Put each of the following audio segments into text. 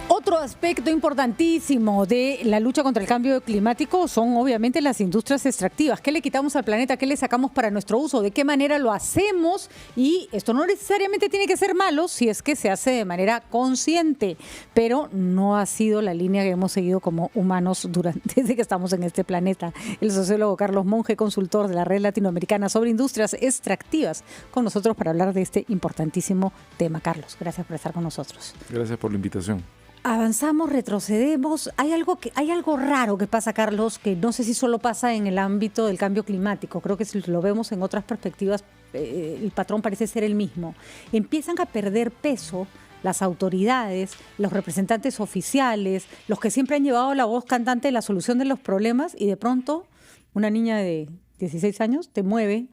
Otro aspecto importantísimo de la lucha contra el cambio climático son obviamente las industrias extractivas. ¿Qué le quitamos al planeta? ¿Qué le sacamos para nuestro uso? ¿De qué manera lo hacemos? Y esto no necesariamente tiene que ser malo si es que se hace de manera consciente, pero no ha sido la línea que hemos seguido como humanos desde que estamos en este planeta. El sociólogo Carlos Monge, consultor de la Red Latinoamericana sobre Industrias Extractivas, con nosotros para hablar de este importantísimo tema. Carlos, gracias por estar con nosotros. Gracias por la invitación. Avanzamos, retrocedemos. Hay algo raro que pasa, Carlos, que no sé si solo pasa en el ámbito del cambio climático. Creo que si lo vemos en otras perspectivas, el patrón parece ser el mismo. Empiezan a perder peso las autoridades, los representantes oficiales, los que siempre han llevado la voz cantante de la solución de los problemas, y de pronto una niña de 16 años te mueve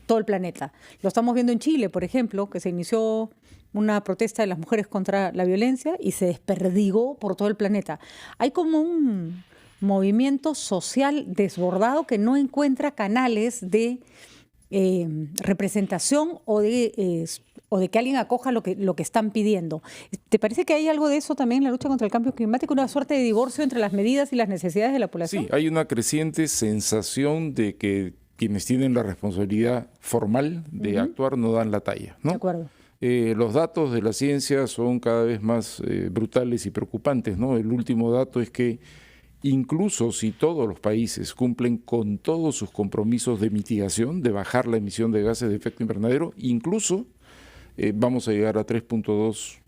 todo el planeta. Lo estamos viendo en Chile, por ejemplo, que se inició una protesta de las mujeres contra la violencia y se desperdigó por todo el planeta. Hay como un movimiento social desbordado que no encuentra canales de representación o de que alguien acoja lo que están pidiendo. ¿Te parece que hay algo de eso también en la lucha contra el cambio climático, una suerte de divorcio entre las medidas y las necesidades de la población? Sí, hay una creciente sensación de que quienes tienen la responsabilidad formal de actuar no dan la talla, ¿no? De acuerdo. Los datos de la ciencia son cada vez más brutales y preocupantes, ¿no? El último dato es que incluso si todos los países cumplen con todos sus compromisos de mitigación, de bajar la emisión de gases de efecto invernadero, incluso vamos a llegar a 3.2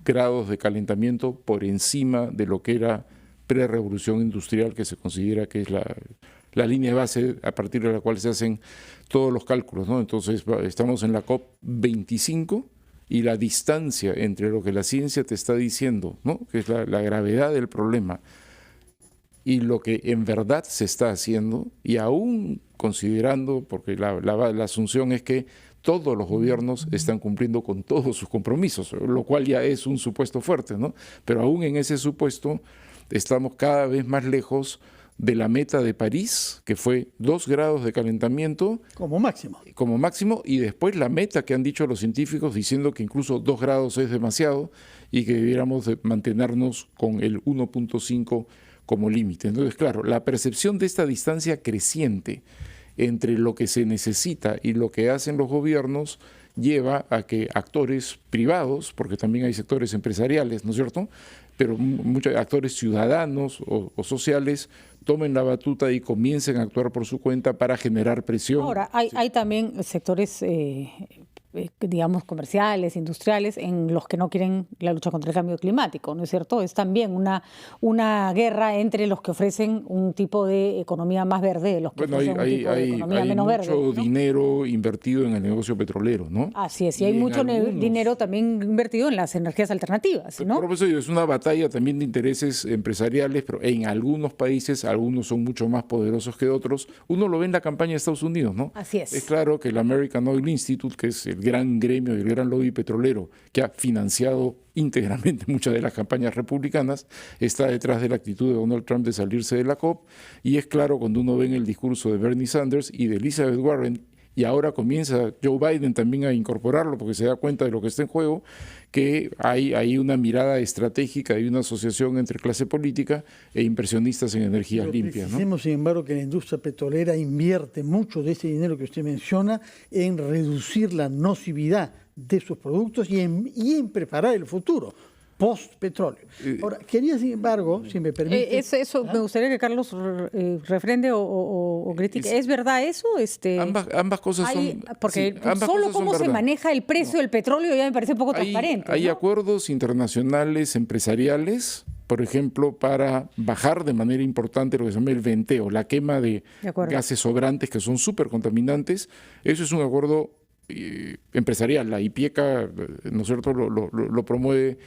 grados de calentamiento por encima de lo que era pre-revolución industrial, que se considera que es la línea de base a partir de la cual se hacen todos los cálculos, ¿no? Entonces estamos en la COP25 y la distancia entre lo que la ciencia te está diciendo, ¿no?, que es la gravedad del problema, y lo que en verdad se está haciendo, y aún considerando, porque la asunción es que todos los gobiernos están cumpliendo con todos sus compromisos, lo cual ya es un supuesto fuerte, ¿no? Pero aún en ese supuesto estamos cada vez más lejos de la meta de París, que fue 2 grados de calentamiento. Como máximo. Como máximo, y después la meta que han dicho los científicos diciendo que incluso 2 grados es demasiado y que debiéramos mantenernos con el 1.5 como límite. Entonces, claro, la percepción de esta distancia creciente entre lo que se necesita y lo que hacen los gobiernos lleva a que actores privados, porque también hay sectores empresariales, ¿no es cierto?, pero muchos actores ciudadanos o sociales tomen la batuta y comiencen a actuar por su cuenta para generar presión. Ahora, hay también sectores, digamos, comerciales, industriales, en los que no quieren la lucha contra el cambio climático, ¿no es cierto? Es también una guerra entre los que ofrecen un tipo de economía más verde, los que ofrecen un tipo de economía menos verde. Hay mucho dinero invertido en el negocio petrolero, ¿no? Así es, y hay mucho dinero también invertido en las energías alternativas, ¿no? Por eso es una batalla también de intereses empresariales, pero en algunos países, algunos son mucho más poderosos que otros. Uno lo ve en la campaña de Estados Unidos, ¿no? Así es. Es claro que el American Oil Institute, que es el gran gremio y el gran lobby petrolero que ha financiado íntegramente muchas de las campañas republicanas, está detrás de la actitud de Donald Trump de salirse de la COP, y es claro cuando uno ve en el discurso de Bernie Sanders y de Elizabeth Warren, y ahora comienza Joe Biden también a incorporarlo porque se da cuenta de lo que está en juego, que hay una mirada estratégica y una asociación entre clase política e inversionistas en energías limpias, ¿no? Decimos, sin embargo, que la industria petrolera invierte mucho de ese dinero que usted menciona en reducir la nocividad de sus productos y en preparar el futuro post-petróleo. Ahora, quería, sin embargo, si me permite... Eso me gustaría que Carlos refrende o critique. ¿Es verdad eso? Ambas cosas son... Porque solo cómo se maneja el precio del petróleo ya me parece poco transparente. Hay acuerdos internacionales empresariales, por ejemplo, para bajar de manera importante lo que se llama el venteo, la quema de gases sobrantes que son súper contaminantes. Eso es un acuerdo empresarial. La IPIECA, ¿no es cierto?, lo promueve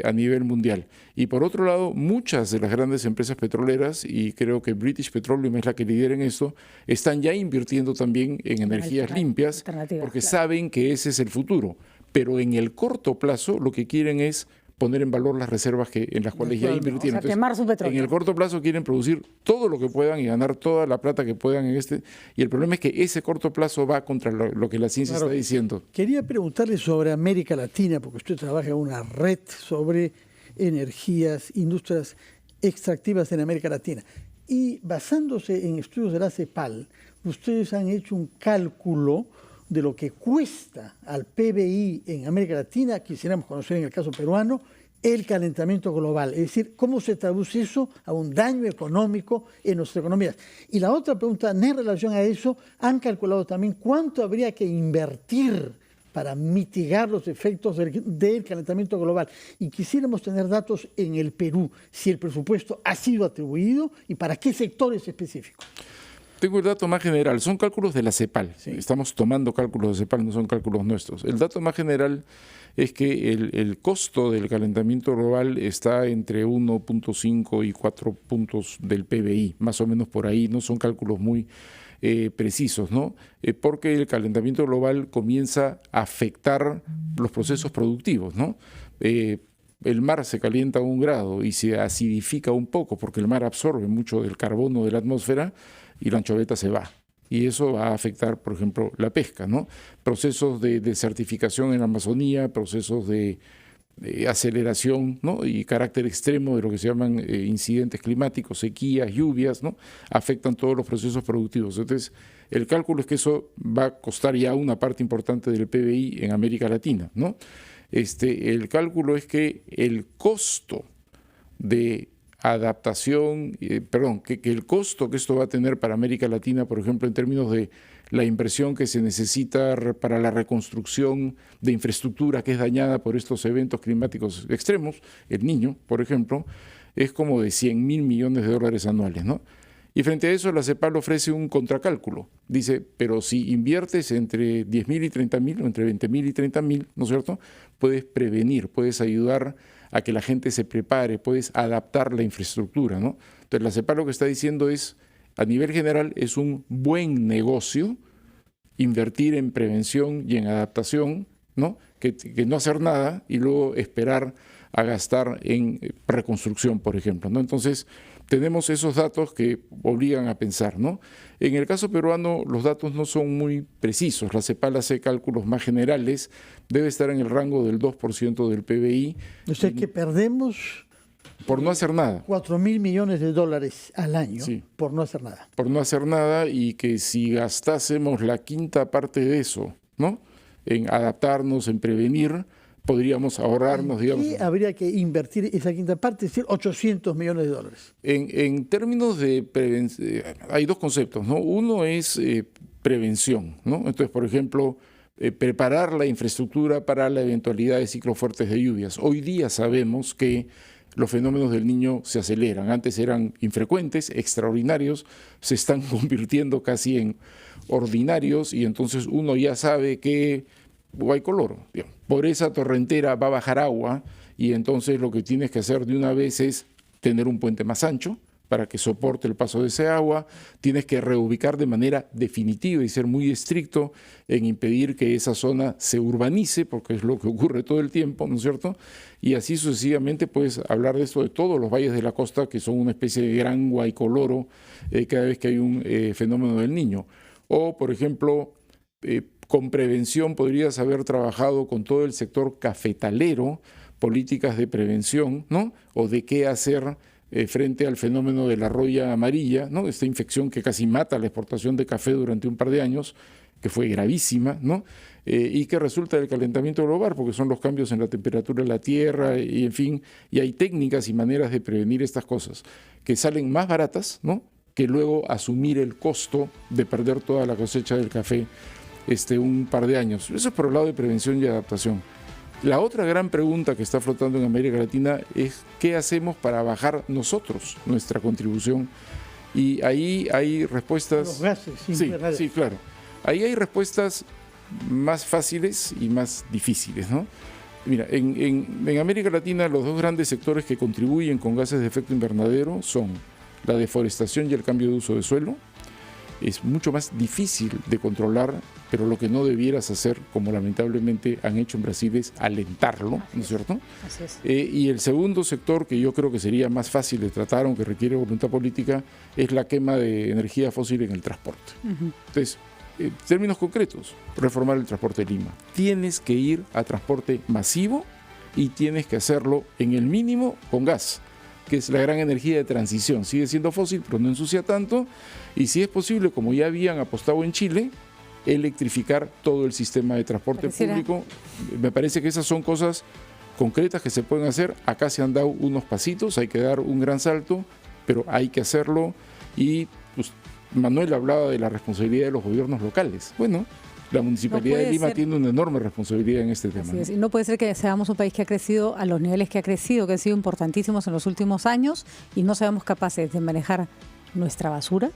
a nivel mundial. Y por otro lado, muchas de las grandes empresas petroleras, y creo que British Petroleum es la que lidera en esto, están ya invirtiendo también en energías limpias porque saben que ese es el futuro. Pero en el corto plazo lo que quieren es poner en valor las reservas en las cuales ya invirtieron. O sea, quemar su petróleo. En el corto plazo quieren producir todo lo que puedan y ganar toda la plata que puedan y el problema es que ese corto plazo va contra lo que la ciencia está diciendo. Quería preguntarle sobre América Latina, porque usted trabaja en una red sobre energías, industrias extractivas en América Latina. Y basándose en estudios de la CEPAL, ustedes han hecho un cálculo de lo que cuesta al PBI en América Latina, quisiéramos conocer en el caso peruano, el calentamiento global. Es decir, cómo se traduce eso a un daño económico en nuestras economías. Y la otra pregunta, en relación a eso, han calculado también cuánto habría que invertir para mitigar los efectos del calentamiento global. Y quisiéramos tener datos en el Perú, si el presupuesto ha sido atribuido y para qué sectores específicos. Tengo el dato más general, son cálculos de la CEPAL. Sí. Estamos tomando cálculos de CEPAL, no son cálculos nuestros. El dato más general es que el costo del calentamiento global está entre 1.5 y 4 puntos del PBI, más o menos por ahí, no son cálculos muy precisos, ¿no? Porque el calentamiento global comienza a afectar los procesos productivos, ¿no? El mar se calienta a 1 grado y se acidifica un poco porque el mar absorbe mucho del carbono de la atmósfera y la anchoveta se va. Y eso va a afectar, por ejemplo, la pesca, ¿no? Procesos de desertificación en la Amazonía, procesos de aceleración, ¿no? Y carácter extremo de lo que se llaman incidentes climáticos, sequías, lluvias, ¿no? Afectan todos los procesos productivos. Entonces, el cálculo es que eso va a costar ya una parte importante del PBI en América Latina, ¿no? El cálculo es que el costo de adaptación, que el costo que esto va a tener para América Latina, por ejemplo, en términos de la inversión que se necesita para la reconstrucción de infraestructura que es dañada por estos eventos climáticos extremos, el Niño, por ejemplo, es como de $100.000 millones anuales, ¿no? Y frente a eso la CEPAL ofrece un contracálculo. Dice, pero si inviertes entre 10.000 y 30.000, o entre 20.000 y 30.000, ¿no es cierto?, puedes prevenir, puedes ayudar a que la gente se prepare, puedes adaptar la infraestructura, ¿no? Entonces la CEPAL lo que está diciendo es, a nivel general, es un buen negocio invertir en prevención y en adaptación, ¿no? Que no hacer nada y luego esperar a gastar en reconstrucción, por ejemplo, ¿no? Entonces, tenemos esos datos que obligan a pensar, ¿no? En el caso peruano, los datos no son muy precisos. La CEPAL hace cálculos más generales, debe estar en el rango del 2% del PBI. O sea que perdemos por no hacer nada. $4.000 millones al año, sí, por no hacer nada. Por no hacer nada, y que si gastásemos la quinta parte de eso, ¿no?, en adaptarnos, en prevenir, podríamos ahorrarnos, digamos. ¿Y habría que invertir esa quinta parte, es decir, $800 millones? En términos de prevención, hay dos conceptos, ¿no? Uno es prevención, ¿no? Entonces, por ejemplo, preparar la infraestructura para la eventualidad de ciclos fuertes de lluvias. Hoy día sabemos que los fenómenos del Niño se aceleran. Antes eran infrecuentes, extraordinarios, se están convirtiendo casi en ordinarios, y entonces uno ya sabe que Guaycoloro, por esa torrentera va a bajar agua, y entonces lo que tienes que hacer de una vez es tener un puente más ancho para que soporte el paso de ese agua, tienes que reubicar de manera definitiva y ser muy estricto en impedir que esa zona se urbanice, porque es lo que ocurre todo el tiempo, ¿no es cierto? Y así sucesivamente puedes hablar de esto de todos los valles de la costa, que son una especie de gran Guaycoloro cada vez que hay un fenómeno del Niño. O, por ejemplo, con prevención podrías haber trabajado con todo el sector cafetalero, políticas de prevención, ¿no? O de qué hacer frente al fenómeno de la roya amarilla, ¿no? Esta infección que casi mata la exportación de café durante un par de años, que fue gravísima, ¿no? Y que resulta del calentamiento global, porque son los cambios en la temperatura de la tierra, y en fin, y hay técnicas y maneras de prevenir estas cosas que salen más baratas, ¿no?, que luego asumir el costo de perder toda la cosecha del café un par de años. Eso es por el lado de prevención y adaptación. La otra gran pregunta que está flotando en América Latina es ¿qué hacemos para bajar nosotros nuestra contribución? Y ahí hay respuestas... Los gases, sí, claro. Ahí hay respuestas más fáciles y más difíciles, ¿no? Mira, en América Latina los dos grandes sectores que contribuyen con gases de efecto invernadero son la deforestación y el cambio de uso de suelo. Es mucho más difícil de controlar, pero lo que no debieras hacer, como lamentablemente han hecho en Brasil, es alentarlo, ¿no es cierto? Así es. Y el segundo sector, que yo creo que sería más fácil de tratar, aunque requiere voluntad política, es la quema de energía fósil en el transporte. Entonces, en términos concretos, reformar el transporte de Lima. Tienes que ir a transporte masivo y tienes que hacerlo en el mínimo con gas, que es la gran energía de transición. Sigue siendo fósil, pero no ensucia tanto. Y si es posible, como ya habían apostado en Chile, electrificar todo el sistema de transporte público. Me parece que esas son cosas concretas que se pueden hacer. Acá se han dado unos pasitos, hay que dar un gran salto, pero hay que hacerlo. Y pues, Manuel hablaba de la responsabilidad de los gobiernos locales. Bueno, la Municipalidad de Lima tiene una enorme responsabilidad en este tema. Así es. Y no puede ser que seamos un país que ha crecido a los niveles que ha crecido, que han sido importantísimos en los últimos años, y no seamos capaces de manejar nuestra basura.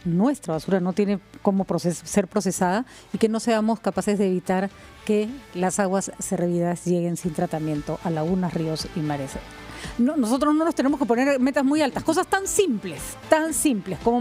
Nuestra basura no tiene cómo ser procesada, y que no seamos capaces de evitar que las aguas servidas lleguen sin tratamiento a lagunas, ríos y mares. No, nosotros no nos tenemos que poner metas muy altas, cosas tan simples como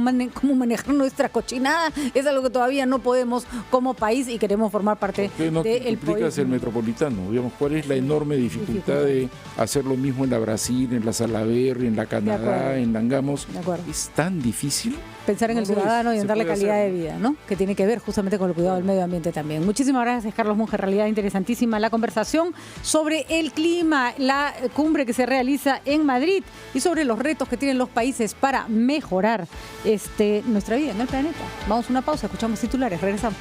manejar nuestra cochinada, es algo que todavía no podemos como país y queremos formar parte del país. ¿Por qué no explicas el metropolitano? Digamos, ¿cuál es la enorme dificultad de hacer lo mismo en la Brasil, en la Salaberry, en la Canadá, en Langamos? ¿Es tan difícil? Pensar en el ciudadano y en darle calidad de vida, ¿no? Que tiene que ver justamente con el cuidado del medio ambiente también. Muchísimas gracias, Carlos Monge. En realidad interesantísima la conversación sobre el clima, la cumbre que se realiza en Madrid y sobre los retos que tienen los países para mejorar nuestra vida en el planeta. Vamos a una pausa, escuchamos titulares, regresamos.